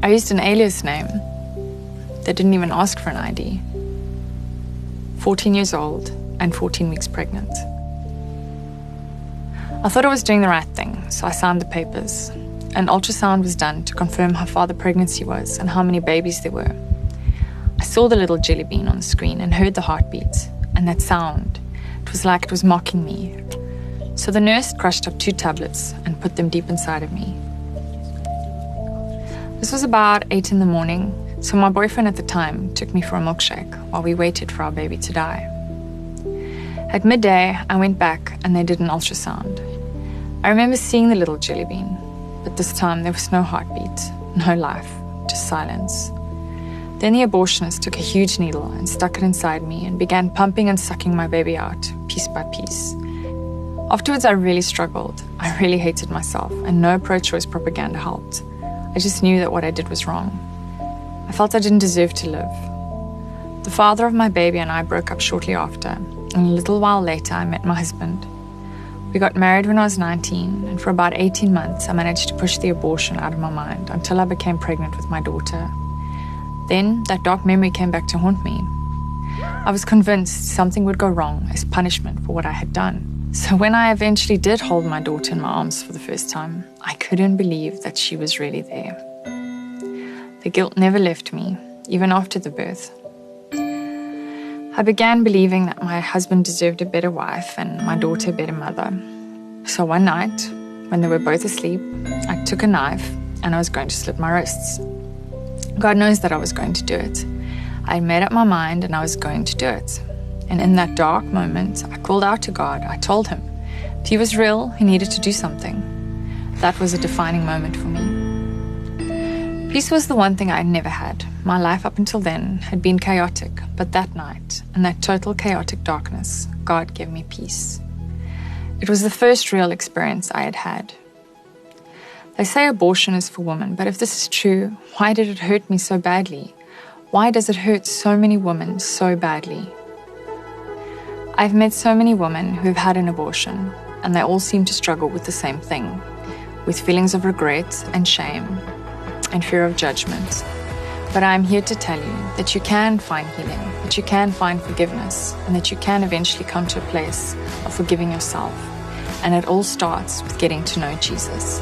I used an alias name. They didn't even ask for an ID. 14 years old and 14 weeks pregnant. I thought I was doing the right thing, so I signed the papers. An ultrasound was done to confirm how far the pregnancy was and how many babies there were. I saw the little jelly bean on the screen and heard the heartbeat, and that sound. It was like it was mocking me. So the nurse crushed up 2 tablets and put them deep inside of me. This was about 8 in the morning, so my boyfriend at the time took me for a milkshake while we waited for our baby to die. At midday, I went back and they did an ultrasound. I remember seeing the little jelly bean, but this time there was no heartbeat, no life, just silence. Then the abortionist took a huge needle and stuck it inside me and began pumping and sucking my baby out, piece by piece. Afterwards, I really struggled. I really hated myself, and no pro-choice propaganda helped. I just knew that what I did was wrong. I felt I didn't deserve to live. The father of my baby and I broke up shortly after, and a little while later, I met my husband. We got married when I was 19, and for about 18 months, I managed to push the abortion out of my mind until I became pregnant with my daughter. Then, that dark memory came back to haunt me. I was convinced something would go wrong as punishment for what I had done. So when I eventually did hold my daughter in my arms for the first time, I couldn't believe that she was really there. The guilt never left me, even after the birth. I began believing that my husband deserved a better wife and my daughter a better mother. So one night, when they were both asleep, I took a knife and I was going to slit my wrists. God knows that I was going to do it. I made up my mind and I was going to do it. And in that dark moment, I called out to God. I told him, if he was real, he needed to do something. That was a defining moment for me. Peace was the one thing I had never had. My life up until then had been chaotic, but that night, in that total chaotic darkness, God gave me peace. It was the first real experience I had had. They say abortion is for women, but if this is true, why did it hurt me so badly? Why does it hurt so many women so badly? I've met so many women who've had an abortion, and they all seem to struggle with the same thing, with feelings of regret and shame and fear of judgment. But I'm here to tell you that you can find healing, that you can find forgiveness, and that you can eventually come to a place of forgiving yourself. And it all starts with getting to know Jesus.